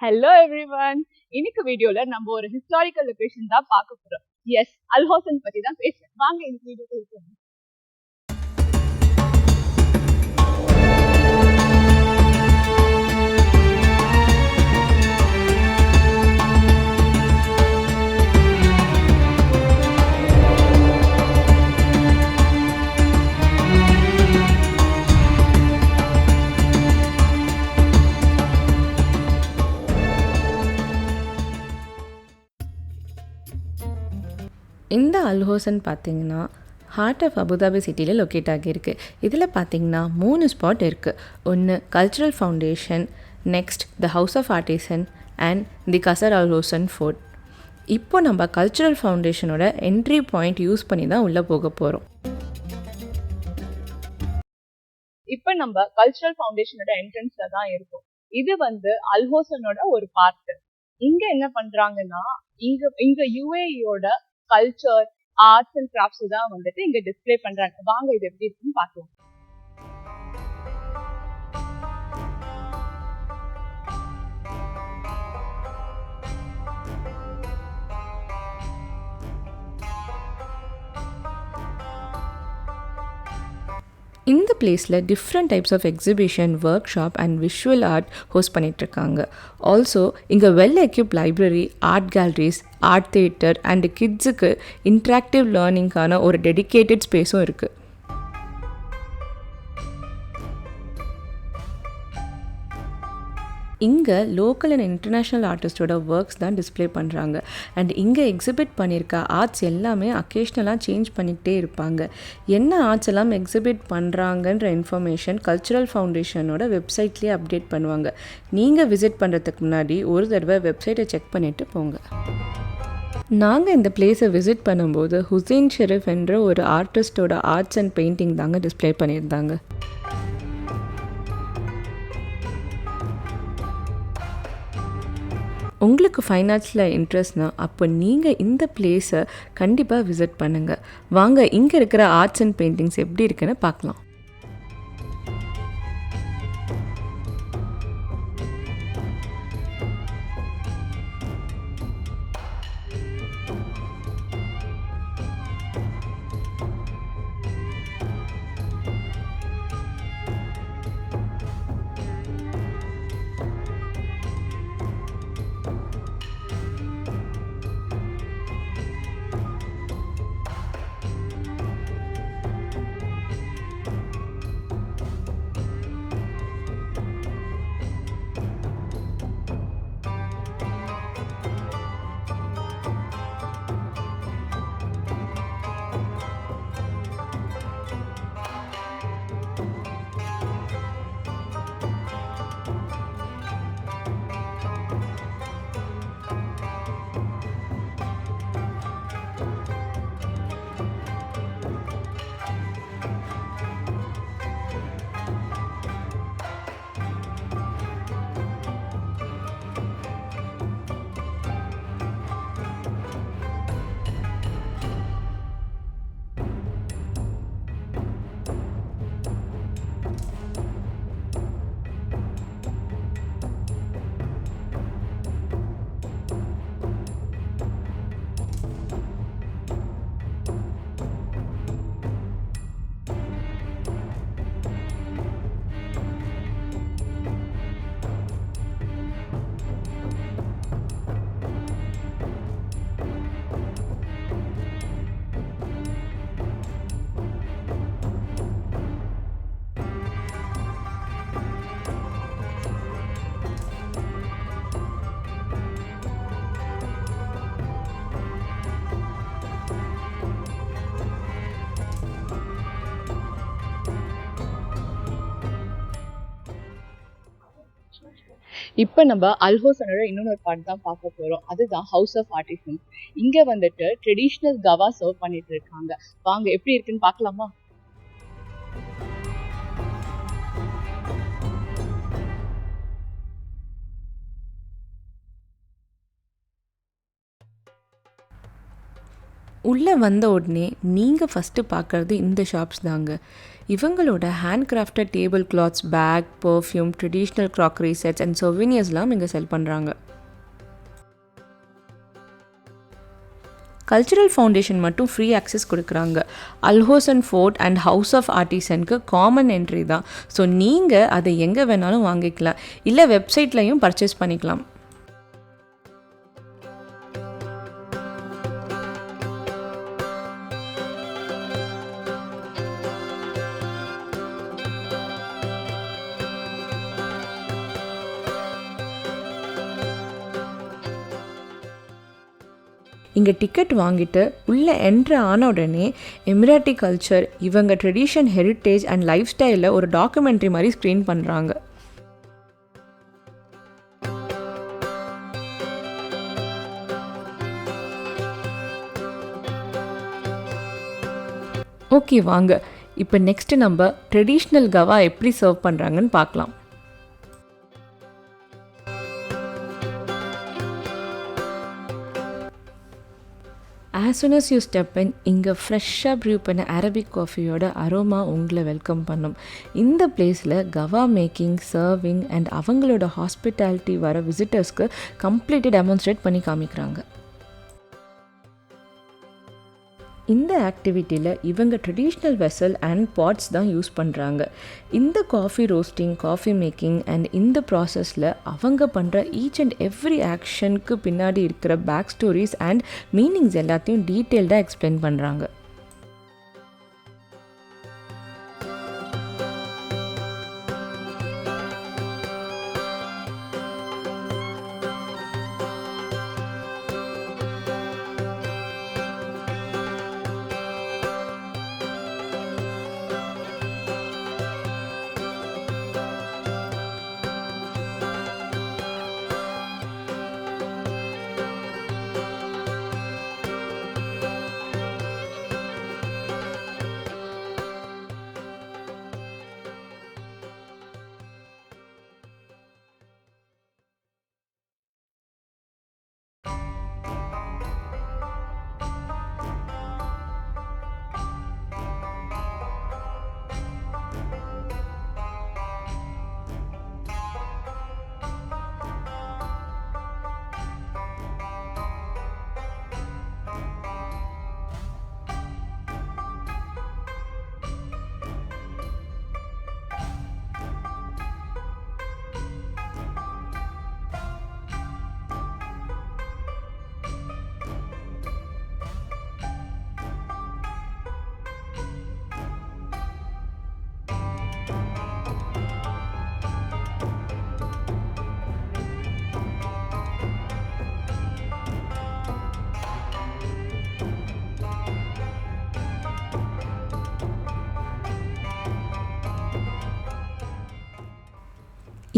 Hello everyone. இன்னைக்கு வீடியோல நம்ம ஒரு ஹிஸ்டாரிக்கல் லொகேஷன் தான் பார்க்க போறோம். எஸ், அல்ஹோசன் பத்தி தான் பேசுறேன். வாங்க இந்த வீடியோக்கு போகலாம். இந்த அல்ஹோசன் பார்த்திங்கன்னா ஹார்ட் ஆஃப் அபுதாபி சிட்டியில் லொக்கேட் ஆகியிருக்கு. இதில் பார்த்திங்கன்னா 3 ஸ்பாட் இருக்குது. ஒன்று cultural foundation, next the house of artisan and the Qasr Al Hosn fort. இப்போ நம்ம கல்ச்சுரல் ஃபவுண்டேஷனோட என்ட்ரி பாயிண்ட் யூஸ் பண்ணி தான் உள்ளே போக போகிறோம். இப்போ நம்ம கல்ச்சுரல் ஃபவுண்டேஷனோட என்ட்ரன்ஸ்ல தான் இருக்கும். இது அல்ஹோசனோட ஒரு பார்ட். இங்க என்ன பண்றாங்கன்னா, இங்க யுஏஇயோட கல்ச்சர், ஆர்ட்ஸ் அண்ட் கிராஃப்ட்ஸ் தான் இங்க டிஸ்ப்ளே பண்றாங்க. வாங்க இது எப்படி இருக்குன்னு பார்க்கலாம். இந்த பிளேஸில் different types of exhibition, workshop and visual art host பண்ணிகிட்ருக்காங்க. ஆல்சோ இங்கே well equip library, art galleries, art theatre and கிட்ஸுக்கு இன்ட்ராக்டிவ் லேர்னிங்கான ஒரு டெடிக்கேட்டட் ஸ்பேஸும் இருக்குது. இங்கே லோக்கல் அண்ட் இன்டர்நேஷ்னல் ஆர்டிஸ்டோட ஒர்க்ஸ் தான் டிஸ்ப்ளே பண்ணுறாங்க. அண்ட் இங்கே எக்ஸிபிட் பண்ணியிருக்க ஆர்ட்ஸ் எல்லாமே அக்கேஷ்னலாக சேஞ்ச் பண்ணிக்கிட்டே இருப்பாங்க. என்ன ஆர்ட்ஸ் எல்லாம் எக்ஸிபிட் பண்ணுறாங்கன்ற இன்ஃபர்மேஷன் கல்ச்சுரல் ஃபவுண்டேஷனோட வெப்சைட்லேயே அப்டேட் பண்ணுவாங்க. நீங்கள் விசிட் பண்ணுறதுக்கு முன்னாடி ஒரு தடவை வெப்சைட்டை செக் பண்ணிவிட்டு போங்க. நாங்கள் இந்த பிளேஸை விசிட் பண்ணும்போது ஹுசைன் ஷெரீஃப் என்ற ஒரு ஆர்டிஸ்டோட ஆர்ட்ஸ் அண்ட் பெயிண்டிங் தாங்க டிஸ்ப்ளே பண்ணியிருந்தாங்க. உங்களுக்கு ஃபைன் ஆர்ட்ஸில் இன்ட்ரெஸ்ட்னா அப்போ நீங்கள் இந்த பிளேஸை கண்டிப்பாக விசிட் பண்ணுங்கள். வாங்க இங்கே இருக்கிற ஆர்ட்ஸ் அண்ட் பெயிண்டிங்ஸ் எப்படி இருக்குன்னு பார்க்கலாம். இப்போ நம்ம அல்ஹோசனோட இன்னொரு பார்ட் தான் பார்க்க போறோம். அதுதான் ஹவுஸ் ஆஃப் ஆர்டிசன். இங்க ட்ரெடிஷ்னல் கவா சர்வ் பண்ணிட்டு இருக்காங்க. வாங்க எப்படி இருக்குன்னு பார்க்கலாமா? உள்ளே வந்த உடனே நீங்கள் ஃபஸ்ட்டு பார்க்குறது இந்த ஷாப்ஸ் தாங்க. இவங்களோட hand crafted table cloths, bag, perfume, traditional crockery sets and சொவினியர்ஸ்லாம் இங்கே செல் பண்ணுறாங்க. கல்ச்சுரல் ஃபவுண்டேஷன் மட்டும் ஃப்ரீ ஆக்சஸ் கொடுக்குறாங்க. Al Hosn fort and house of ஆர்டிசனுக்கு காமன் என்ட்ரி தான். ஸோ நீங்கள் அதை எங்கே வேணாலும் வாங்கிக்கலாம், இல்லை வெப்சைட்லையும் பர்ச்சேஸ் பண்ணிக்கலாம். இங்கே டிக்கெட் வாங்கிட்டு உள்ளே என்ட்ரு ஆன உடனே எமிராட்டி கல்ச்சர், இவங்க ட்ரெடிஷன், ஹெரிட்டேஜ் அண்ட் லைஃப் ஸ்டைலில் ஒரு டாக்குமெண்ட்ரி மாதிரி ஸ்க்ரீன் பண்ணுறாங்க. ஓகே வாங்க, இப்போ நெக்ஸ்ட்டு நம்ம ட்ரெடிஷ்னல் கவா எப்படி சர்வ் பண்ணுறாங்கன்னு பார்க்கலாம். As soon as you step in, இங்கே ஃப்ரெஷ்ஷாக ப்ரூ பண்ண அரபிக் காஃபியோட அரோமா உங்களை வெல்கம் பண்ணும். இந்த பிளேஸில் கவா மேக்கிங், சர்விங் அண்ட் அவங்களோட ஹாஸ்பிட்டாலிட்டி வர விசிட்டர்ஸ்க்கு கம்ப்ளீட்டாக டெமான்ஸ்ட்ரேட் பண்ணி காமிக்கிறாங்க. இந்த ஆக்டிவிட்டியில் இவங்க ட்ரெடிஷ்னல் வெசல் அண்ட் பாட்ஸ் தான் யூஸ் பண்ணுறாங்க. இந்த coffee roasting, coffee making and இந்த ப்ராசஸில் அவங்க பண்ணுற ஈச் அண்ட் எவ்ரி ஆக்ஷனுக்கு பின்னாடி இருக்கிற பேக் ஸ்டோரிஸ் அண்ட் மீனிங்ஸ் எல்லாத்தையும் டீட்டெயில்டாக எக்ஸ்பிளைன் பண்ணுறாங்க.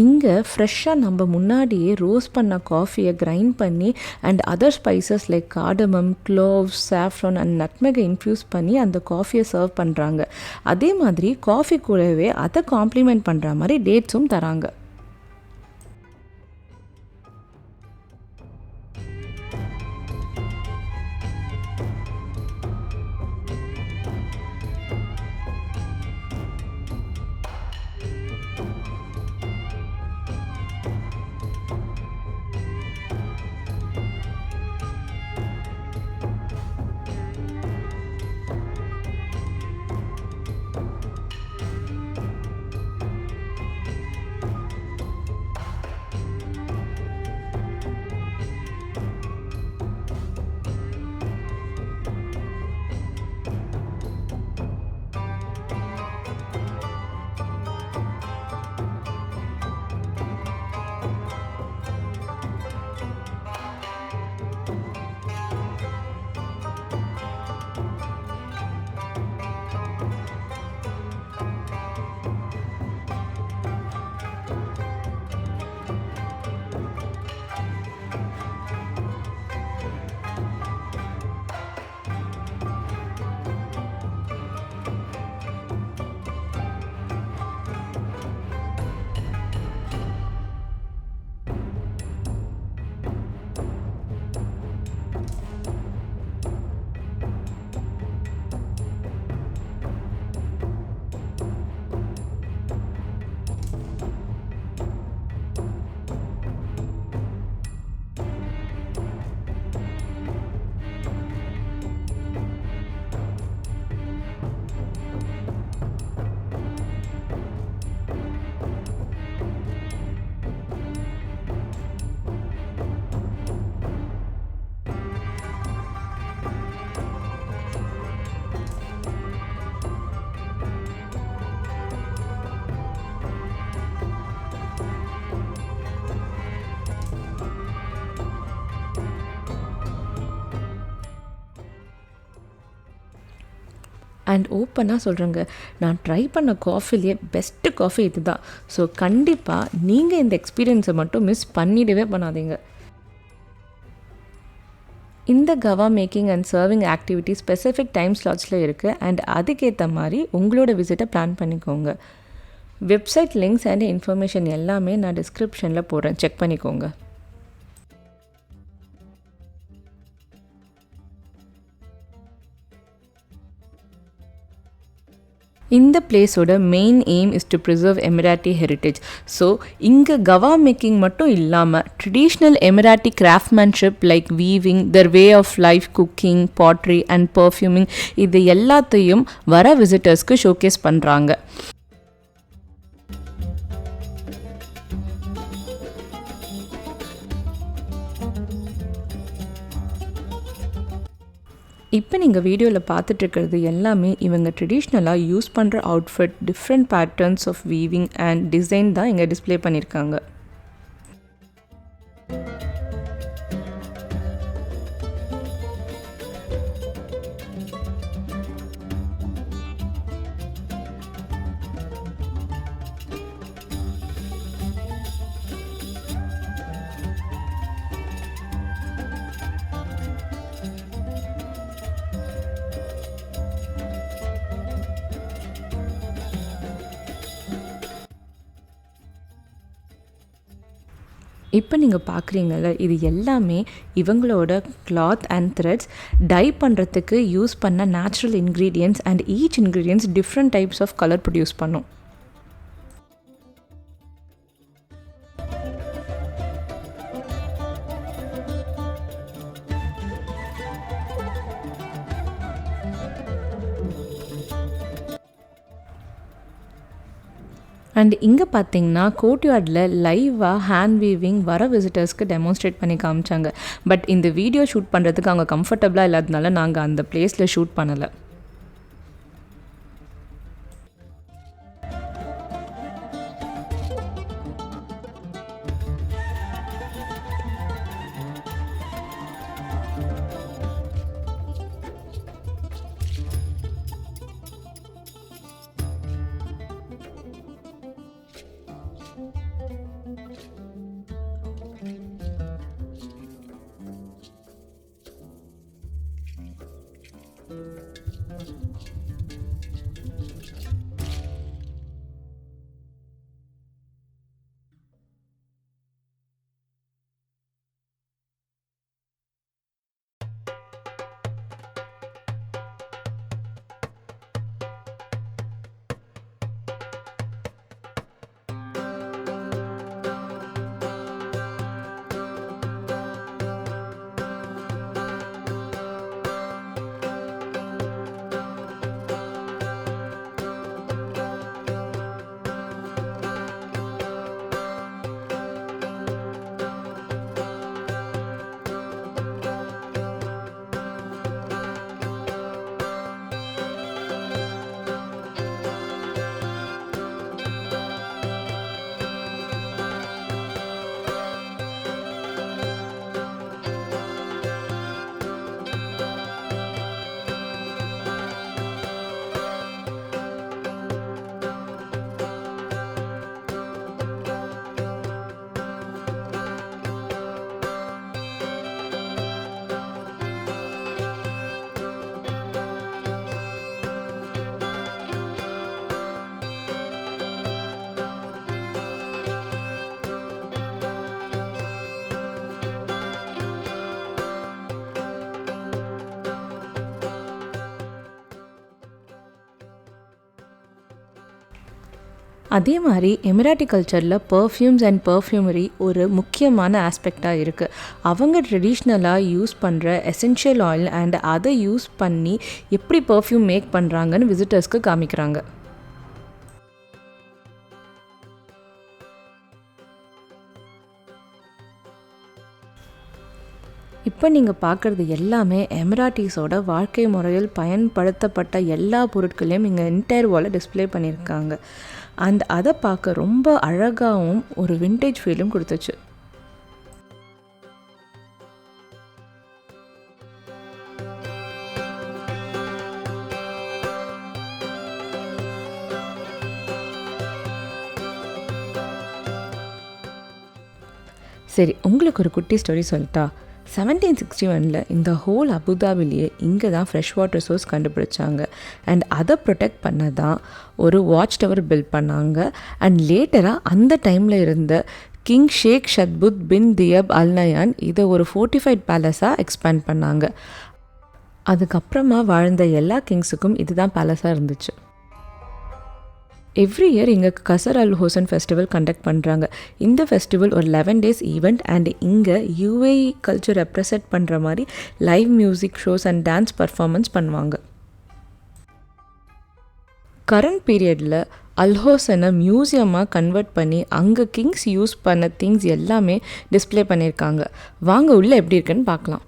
இங்கே ஃப்ரெஷ்ஷாக நம்ம முன்னாடியே ரோஸ்ட் பண்ண காஃபியை கிரைண்ட் பண்ணி and other spices like cardamom, cloves, saffron and நட்மெகை இன்ஃப்யூஸ் பண்ணி அந்த காஃபியை சர்வ் பண்ணுறாங்க. அதே மாதிரி காஃபி கூடவே அதை காம்ப்ளிமெண்ட் பண்ணுற மாதிரி டேட்ஸும் தராங்க. அண்ட் ஓப்பனாக சொல்கிறேங்க, நான் ட்ரை பண்ண காஃபிலேயே பெஸ்ட்டு காஃபி இது தான். ஸோ கண்டிப்பாக நீங்கள் இந்த எக்ஸ்பீரியன்ஸை மட்டும் மிஸ் பண்ணிடவே பண்ணாதீங்க. இந்த கவா making and serving activity specific time ஸ்லாட்ஸில் இருக்குது அண்ட் அதுக்கேற்ற மாதிரி உங்களோட விசிட்டை பிளான் பண்ணிக்கோங்க. வெப்சைட் லிங்க்ஸ் அண்ட் இன்ஃபர்மேஷன் எல்லாமே நான் டிஸ்கிரிப்ஷனில் போடுறேன், செக் பண்ணிக்கோங்க. இந்த பிளேஸோட main aim is to preserve Emirati heritage. So இங்கே கவா மேக்கிங் மட்டும் இல்லாமல் traditional Emirati craftsmanship like weaving, the way of life, cooking, pottery and perfuming இது எல்லாத்தையும் வர விசிட்டர்ஸ்க்கு ஷோகேஸ் பண்ணுறாங்க. இப்போ நீங்கள் வீடியோவில் பார்த்துட்ருக்கிறது எல்லாமே இவங்க ட்ரெடிஷ்னலாக யூஸ் பண்ணுற outfit, different patterns of weaving and design தான் இங்கே டிஸ்ப்ளே பண்ணியிருக்காங்க. இப்போ நீங்கள் பார்க்குறீங்கல்ல, இது எல்லாமே இவங்களோட கிளாத் அண்ட் த்ரெட்ஸ் டை பண்ணுறதுக்கு யூஸ் பண்ண natural ingredients and each ingredients different types of colour produce பண்ணும். அண்ட் இங்கே பார்த்தீங்கன்னா கோர்ட்யார்டில் லைவாக ஹேண்ட் வீவிங் வர விசிட்டர்ஸ்க்கு டெமான்ஸ்ட்ரேட் பண்ணி காமிச்சாங்க. பட் இந்த வீடியோ ஷூட் பண்ணுறதுக்கு அவங்க கம்ஃபர்டபுளாக இல்லாததுனால நாங்கள் அந்த பிளேஸில் ஷூட் பண்ணலை. அதே மாதிரி எமிராட்டி கல்ச்சரில் பர்ஃப்யூம்ஸ் அண்ட் பர்ஃப்யூமரி ஒரு முக்கியமான ஆஸ்பெக்டாக இருக்குது. அவங்க ட்ரெடிஷ்னலாக யூஸ் பண்ணுற எசென்ஷியல் ஆயில் அண்ட் அதை யூஸ் பண்ணி எப்படி பர்ஃப்யூம் மேக் பண்ணுறாங்கன்னு விசிட்டர்ஸ்க்கு காமிக்கிறாங்க. இப்போ நீங்கள் பார்க்குறது எல்லாமே எமிராட்டிஸோட வாழ்க்கை முறையில் பயன்படுத்தப்பட்ட எல்லா பொருட்களையும் இங்கே என்டையர் வாலில் டிஸ்ப்ளே பண்ணியிருக்காங்க. அண்ட் அதை பார்க்க ரொம்ப அழகாகவும் ஒரு விண்டேஜ் ஃபீலும் கொடுத்துச்சு. சரி, உங்களுக்கு ஒரு குட்டி ஸ்டோரி சொல்லட்டா? 1761 இந்த ஹோல் அபுதாபிலேயே இங்கே தான் ஃப்ரெஷ் வாட்டர் சோர்ஸ் கண்டுபிடிச்சாங்க. அண்ட் அதை ப்ரொடெக்ட் பண்ண தான் ஒரு வாட்ச் டவர் பில்ட் பண்ணாங்க. அண்ட் லேட்டராக அந்த டைமில் இருந்த கிங் ஷேக் ஷத்புத் பின் தியப் அல் நயான் இதை ஒரு ஃபோர்ட்டிஃபைட் பேலஸாக எக்ஸ்பேண்ட் பண்ணாங்க. அதுக்கப்புறமா வாழ்ந்த எல்லா கிங்ஸுக்கும் இதுதான் பேலஸாக இருந்துச்சு. எவ்ரி இயர் இங்கே கசர் அல் ஹோசன் ஃபெஸ்டிவல் கண்டக்ட் பண்ணுறாங்க. இந்த ஃபெஸ்டிவல் ஒரு 11 days ஈவெண்ட். அண்ட் இங்கே யூஏஇ கல்ச்சர் ரெப்ரசன்ட் பண்ணுற மாதிரி live music shows and dance performance பண்ணுவாங்க. கரண்ட் பீரியடில் அல்ஹோசனை மியூசியமாக கன்வெர்ட் பண்ணி அங்கே கிங்ஸ் யூஸ் பண்ண திங்ஸ் எல்லாமே டிஸ்பிளே பண்ணியிருக்காங்க. வாங்க உள்ளே எப்படி இருக்குன்னு பார்க்கலாம்.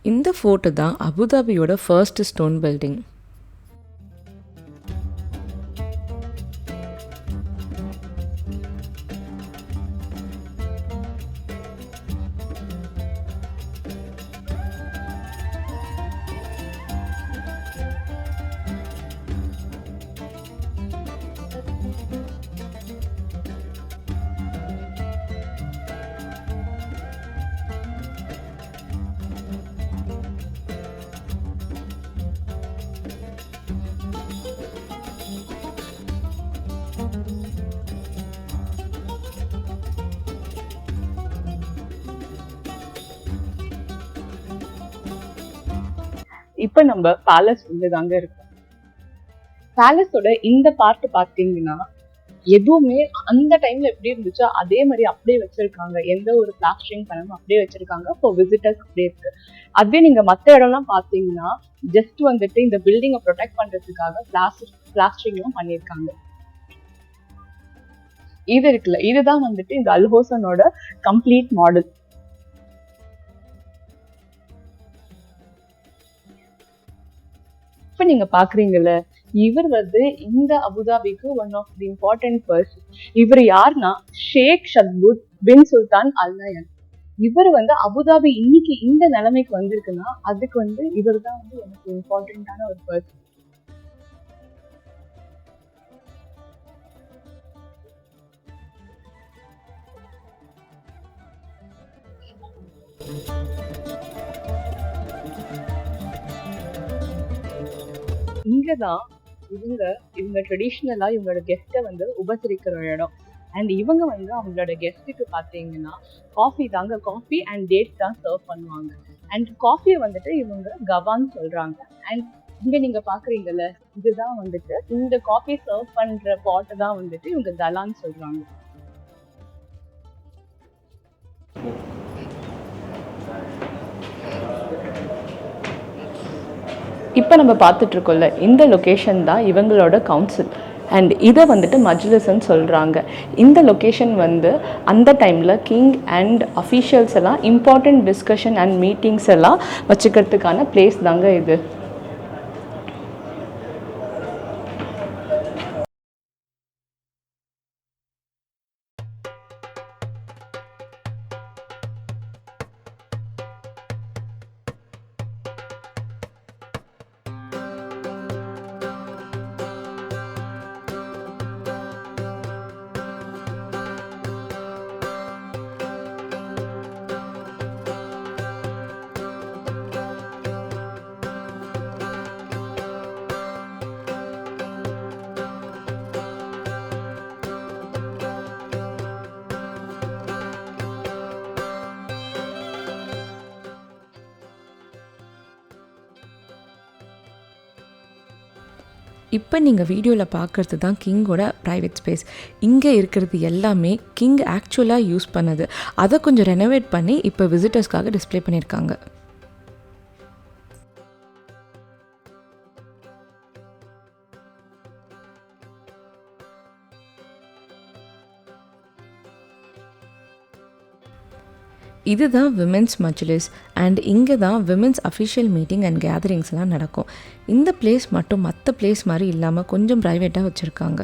இந்த ஃபோர்ட்டு தான் அபுதாபியோட ஃபர்ஸ்ட் ஸ்டோன் பில்டிங். இப்ப நம்ம பேலஸ் உள்ளதாங்க இருக்கோம். பேலஸோட இந்த பார்ட் பாத்தீங்கன்னா எதுவுமே அந்த டைம்ல எப்படி இருந்துச்சோ அதே மாதிரி அப்படியே வச்சிருக்காங்க. எந்த ஒரு பிளாஸ்டரிங் பண்ணாம அப்படியே வச்சிருக்காங்க. இப்போ விசிட்டர்ஸ் அப்படியே இருக்கு. அதுவே நீங்க மத்த இடம்லாம் பாத்தீங்கன்னா ஜஸ்ட் வந்துட்டு இந்த பில்டிங்கை ப்ரொடெக்ட் பண்றதுக்காக பிளாஸ்டரிங்கும் பண்ணியிருக்காங்க. இது இருக்குல்ல, இதுதான் வந்துட்டு இந்த அல்ஹோசனோட கம்ப்ளீட் மாடல். இப்ப நீங்க பாக்குறீங்கல்ல, இவர் வந்து இந்த அபுதாபிக்கு one of the important person. இவர் யாருன்னா ஷேக் ஷத்புத் பின் சுல்தான் அல் நயன். இவர் வந்து அபுதாபி இன்னைக்கு இந்த நிலைமைக்கு வந்திருக்குன்னா அதுக்கு வந்து இவர் தான் வந்து எனக்கு இம்பார்ட்டன்டான ஒரு பர்சன். இங்கதான் இவங்க ட்ரெடிஷ்னலா இவங்களோட கெஸ்ட்டை வந்து உபசரிக்கிற இடம். அண்ட் இவங்க வந்து அவங்களோட கெஸ்ட்டுக்கு பார்த்தீங்கன்னா காஃபி அண்ட் டேட்ஸ் தான் சர்வ் பண்ணுவாங்க. அண்ட் காஃபியை வந்துட்டு இவங்க கவான்னு சொல்றாங்க. அண்ட் இங்க நீங்க பாக்குறீங்கல்ல, இதுதான் வந்துட்டு இந்த காஃபி சர்வ் பண்ற பாட்டை தான் வந்துட்டு இவங்க தலான்னு சொல்றாங்க. இப்போ நம்ம பார்த்துட்டு இருக்கோம்ல, இந்த லொக்கேஷன் தான் இவங்களோட கவுன்சில். அண்ட் இதை வந்துட்டு மஜ்லிஸ்ன்னு சொல்கிறாங்க. இந்த லொக்கேஷன் வந்து அந்த டைமில் கிங் அண்ட் அஃபீஷியல்ஸ் எல்லாம் இம்பார்ட்டண்ட் டிஸ்கஷன் அண்ட் மீட்டிங்ஸ் எல்லாம் வச்சுக்கிறதுக்கான பிளேஸ் தாங்க இது. இப்போ நீங்கள் வீடியோவில் பார்க்குறது தான் கிங்கோட ப்ரைவேட் ஸ்பேஸ். இங்கே இருக்கிறது எல்லாமே கிங் ஆக்சுவலாக யூஸ் பண்ணது. அதை கொஞ்சம் ரெனோவேட் பண்ணி இப்போ விசிட்டர்ஸ்க்காக டிஸ்ப்ளே பண்ணியிருக்காங்க. இதுதான் விமென்ஸ் மஜ்லிஸ். அண்ட் இங்கே தான் விமென்ஸ் அஃபிஷியல் மீட்டிங் அண்ட் கேதரிங்ஸ்லாம் நடக்கும். இந்த பிளேஸ் மட்டும் மற்ற பிளேஸ் மாதிரி இல்லாமல் கொஞ்சம் ப்ரைவேட்டாக வச்சுருக்காங்க.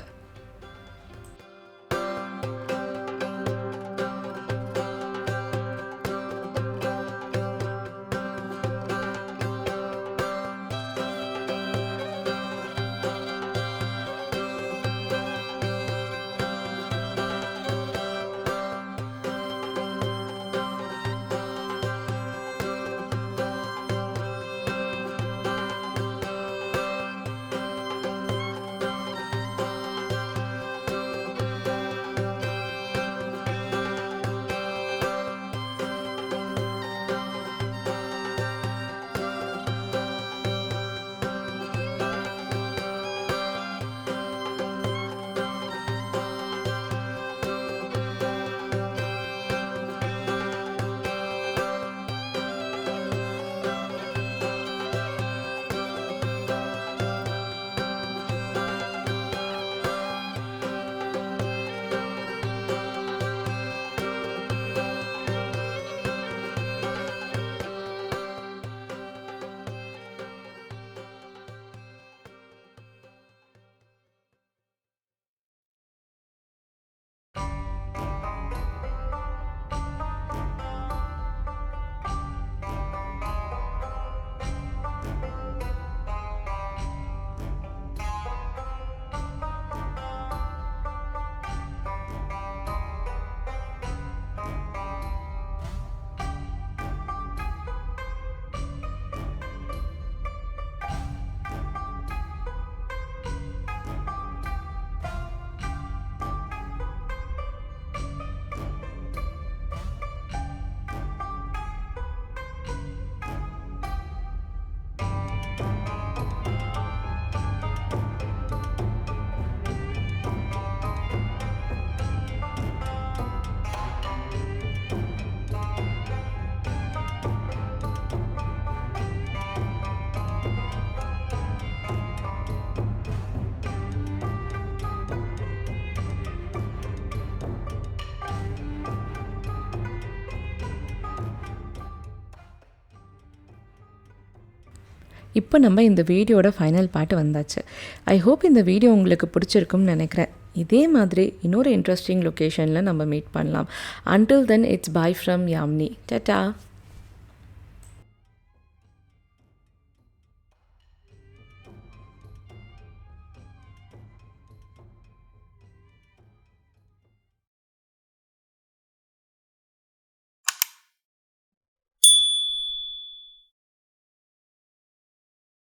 இப்போ நம்ம இந்த வீடியோட ஃபைனல் பார்ட் வந்தாச்சு. ஐ ஹோப் இந்த வீடியோ உங்களுக்கு பிடிச்சிருக்கும்னு நினைக்கிறேன். இதே மாதிரி இன்னொரு இன்ட்ரெஸ்டிங் லொக்கேஷனில் நம்ம மீட் பண்ணலாம். Until then it's by from Yamini. Tata.